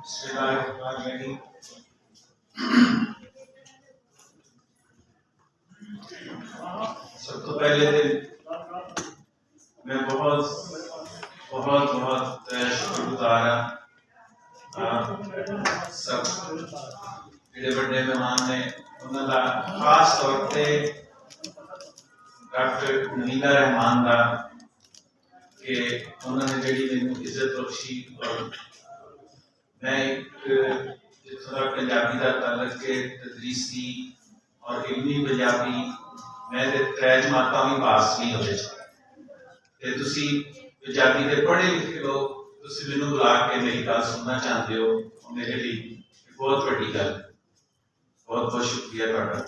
बिस्मिल्लाहिर्रहमानिर्रहीम। सबसे पहले मैं बहुत बहुत बहुत शुक्रगुजार सब जेडे बड़े मेहमान ने उन्होंने खास तौर पे डॉक्टर नीला रहमान का कि उन्होंने जी मैनू इज्जत बख्शी और मैं एक जितना पंजाबी का ताल्लुक के तदरीस की और इल्मी पंजाबी मैं त्रै जमातां भी पास नहीं होते ते तुसी पंजाबी के पढ़े लिखे लोग तुसी मैनू बुला के मेरी गल सुनना चाहते हो मेरे लिए बहुत बड़ी गल। बहुत बहुत शुक्रिया तुहाडा।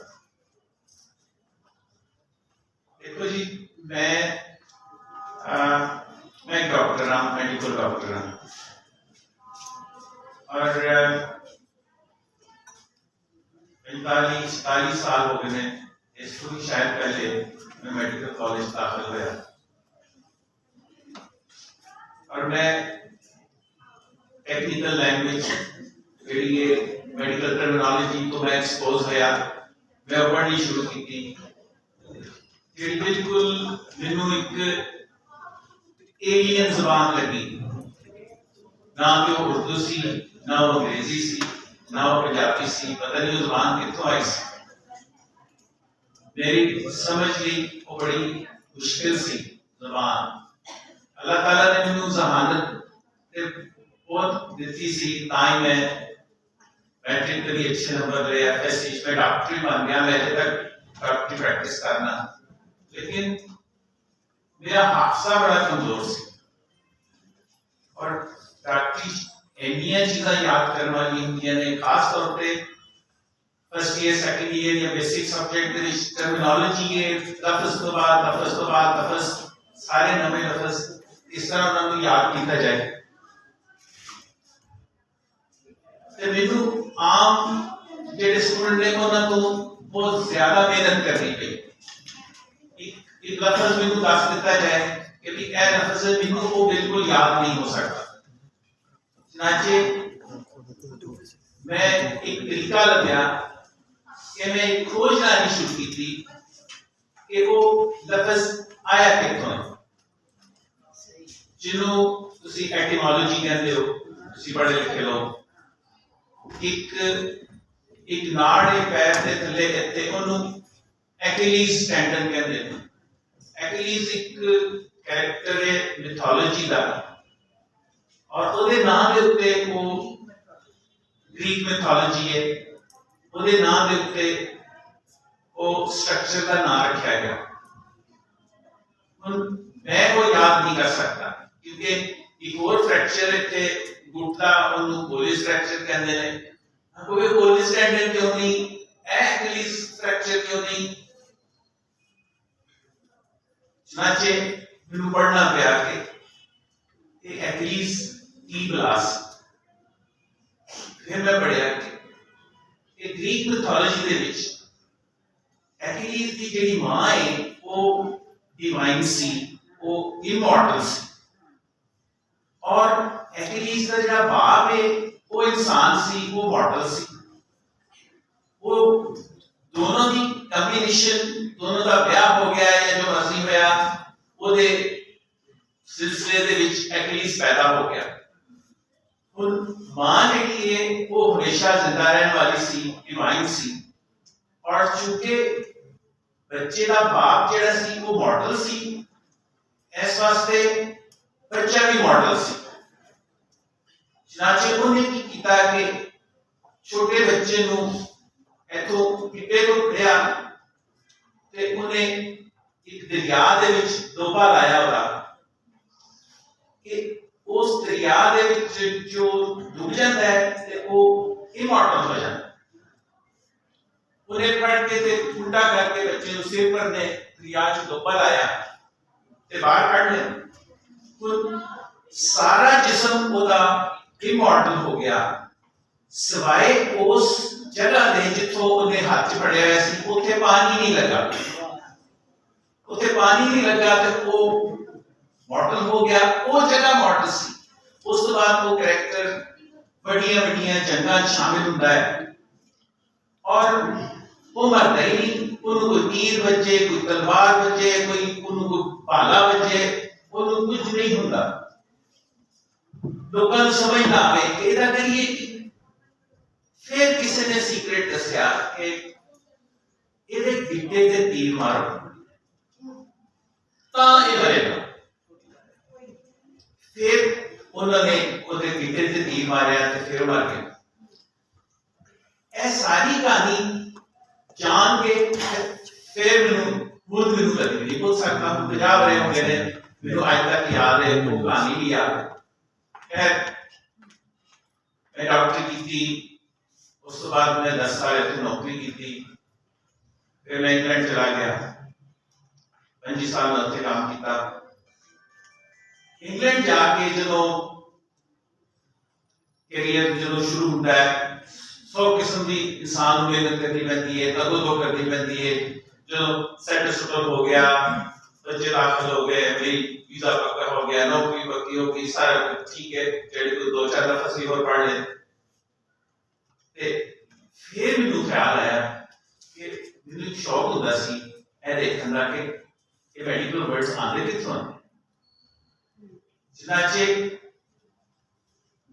देखो जी मैं एक डॉक्टर हाँ, मेडिकल डॉक्टर हाँ और 45-47 साल हो गए हैं। इसको भी शायद पहले मैं मेडिकल कॉलेज दाखिल हुआ और मैं टेक्निकल लैंग्वेज जी ये मेडिकल टर्मिनोलॉजी को मैं एक्सपोज होया मैं पढ़नी शुरू की जी बिल्कुल मैनू एक एलियन जबान लगी। ना तो उर्दू सी ना वो अंग्रेजी सी ना वो पंजाबी सी, पता नहीं वो जबान कितों आई सी। मेरी समझ ली वो बड़ी मुश्किल सी जबान। अल्लाह ताला ने मैनू जहानत बहुत दी सी ताई मैं मैट्रिक कभी अच्छे नंबर ले एफएससी में डॉक्टरी बन गया। मैं तक डॉक्टरी प्रैक्टिस करना, लेकिन मेरा हादसा बड़ा कमजोर सी और डॉक्टरी एनिया चीज़ां याद करने वाली होंगी ने खास तौर पे फर्स्ट ईयर सेकंड ईयर या बेसिक सब्जेक्ट के टर्मिनोलॉजी के लफ्ज तो बाद लफ्ज सारे नवे लफ्ज इस तरह उन्होंने याद किया जाए ते मैनू आम जेडे स्टूडेंट ने उन्होंने तो बहुत ज्यादा मेहनत करनी पई। एक लफ्ज मैनू दस दिता जाए कि भी यह लफ्ज मैनू वो बिल्कुल याद नहीं हो सकता। चनाचे मैं एक तरीका लभ्या कि मैं खोज लानी शुरू की थी कि वो लफ्ज आया कितों है, जिन्हों तुसी एटिमोलॉजी कहते हो, तुसी पढ़े लिखे लोग। एक नाड़ है पैर के थले इत्थे ओनू एक्यूलीज टेंडन कहते हैं। एक्यूलीज एक कैरेक्टर है मिथोलॉजी का और ਉਹਦੇ नाम ਦੇ ਉੱਤੇ ਉਹ ग्रीक मिथोलॉजी है ਉਹਦੇ नाम ਦੇ ਉੱਤੇ ਉਹ स्ट्रक्चर का नाम रखा गया। मैं वो याद नहीं कर सकता क्योंकि एक और फ्रैक्चर इत्थे गुट का ਉਹਨੂੰ कोलिस फ्रैक्चर कहते हैं। कोई कोलिस टेंडन क्यों नहीं, एक्यूलीज फ्रैक्चर क्यों नहीं, चनाचे मैनू पढ़ना पिया कि एक्यूलीज की क्लास। फिर मैं पढ़िया कि ग्रीक मिथोलॉजी दे विच एक्यूलीज की जेडी मां है वो डिवाइन सी, वो इमॉर्टल सी और एक्यूलीज का जेड़ा बाप है वो इंसान सी, वो मॉर्टल सी। वो दोनों की कॉम्बिनेशन, दोनों का ब्याह हो गया या जो मर्जी होया ਉਹਦੇ सिलसिले दे विच एक्यूलीज पैदा हो गया। हुण मां जेडी है वो हमेशा जिंदा रहने वाली सी, डिवाइन सी और चूंकि बच्चे का बाप जेड़ा सी वो मॉर्टल सी, इस वास्ते बच्चा भी मॉर्टल सी। चनाचे उन्हें की कीता कि छोटे बच्चे नू इथों पिटे को पड़िया ते उन्हें एक दरिया दे विच डोबा लाया होगा कि उस दरिया दे विच जो डूब जाता है ते वो इमॉर्टल हो जाता है। उन्हें फड़ के ते उल्टा करके बच्चे नू सिर पर ने दरिया च डोबा लाया ते बाहर कढ लिया। तो सारा जिस्म ओदा इमॉर्टल हो गया सिवाय उस जगह दे जिथों उन्हें हाथ फड़िया हुआ सी उत्थे पानी नहीं लगा। उत्थे पानी नहीं लगा तो वो मॉर्टल हो गया, वो जगह मॉर्टल सी। उस तो बाद वो कैरेक्टर बड़िया बड़िया जंगा शामिल होता है और वो मरता ही नहीं, उन्होंने कोई तीर बजे, कोई तलवार बजे, कोई उन्होंने भाला बजे, उन्होंने कुछ नहीं होता। लोगों को समझ ना आए एदा करिए। फिर किसी ने सीक्रेट दसिया कि ਇਹਦੇ ਗਿੱਟੇ ਤੇ ਤੀਰ ਮਾਰੋ ਤਾਂ ਇਹ ਮਰੇਗਾ। फिर उन्होंने ਉਹਦੇ ਗਿੱਟੇ ਤੇ ਤੀਰ ਮਾਰਿਆ ਤੇ ਫਿਰ ਮਰ ਗਿਆ। ਇਹ ਸਾਰੀ ਕਹਾਣੀ ਜਾਣ ਕੇ ਫਿਰ ਮੈਨੂੰ ਕਦੇ ਨਹੀਂ ਭੁੱਲ ਸਕਦਾ। 50 ਵਰੇ ਹੋ ਗਏ ਨੇ, ਮੈਨੂੰ ਅੱਜ ਤੱਕ ਯਾਦ ਹੈ, ਉਹ ਕਹਾਣੀ ਵੀ ਯਾਦ ਹੈ। मैं डॉक्टरी की थी, उस बाद मैं 10 साल इतनी नौकरी की थी। फिर मैं इंग्लैंड चला गया, 25 साल मैं उत्थे काम किया। इंग्लैंड जाके जो कैरियर जो शुरू होता है, 100 किस्म की इंसान को मेहनत करनी पैंती है, कदों तो करनी पैंती है। जो सेटल हो गया, बच्चे दाखिल हो गए, मेरी वीजा पक्का हो गया, नौकरी पक्की हो गई, सारा कुछ ठीक है, जेड़े कोई 2-4 दफा सी और पढ़ ले। फिर मैनू ख्याल आया कि मैनू शौक होता सी ए देखने का कि ये मेडिकल वर्ड्स आते कितों आते। जिन्ना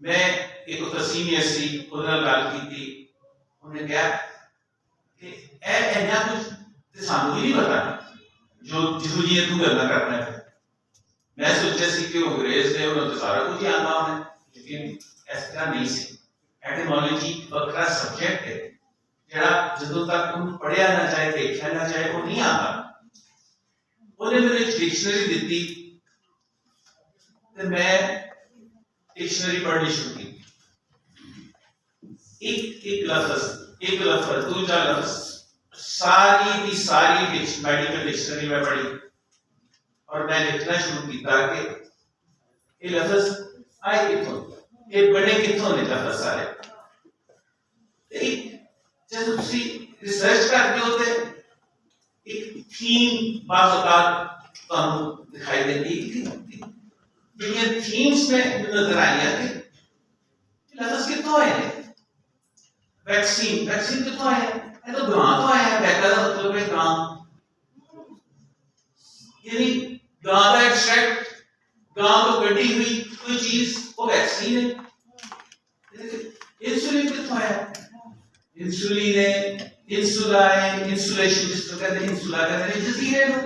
मैं एक सीनियर सी उहदे नाल गल कीती, उन्हें कहा कि ए इन्ना कुछ ते सानू ही नहीं पता जो जिहो जी तू गल्लां करना है। मैं सोचा सी कि अंग्रेज ने उन्होंने तो सारा कुछ ही आना होना, लेकिन इस तरह नहीं सी। एटिमोलॉजी वक्रा सब्जेक्ट है जड़ा जदों तक उन्हें पढ़िया ना चाहे, देखा ना चाहे, वो नहीं आता। उन्हें मैंने डिक्शनरी दी तो मैं डिक्शनरी पढ़नी शुरू की। एक लफ्ज दूसरा लफ्ज सारी की सारी मेडिकल डिक्शनरी में पढ़ी और मैं लिखना शुरू किया कि ये लफ्ज आए कितों, ये बने कितों ने लफ्ज सारे। जब तुसी रिसर्च करते हो तो एक थीम बाज़ औक़ात तुहानू दिखाई देती है। दुनिया थीम्स में नजर आई है कि लफ्ज कितों आए हैं। वैक्सीन कितों आया है? ये तो गां तो आया है। वैका का मतलब है गां, यानी गां का एक्सट्रैक्ट, गां को कटी हुई कोई चीज, वो वैक्सीन है। इंसुलिन कितों आया? इंसुलिन है, इंसुला है, इंसुलेशन जिसको कहते हैं, इंसुला कहते हैं जजीरे को।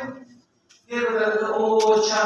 ये बता दो, ओ अच्छा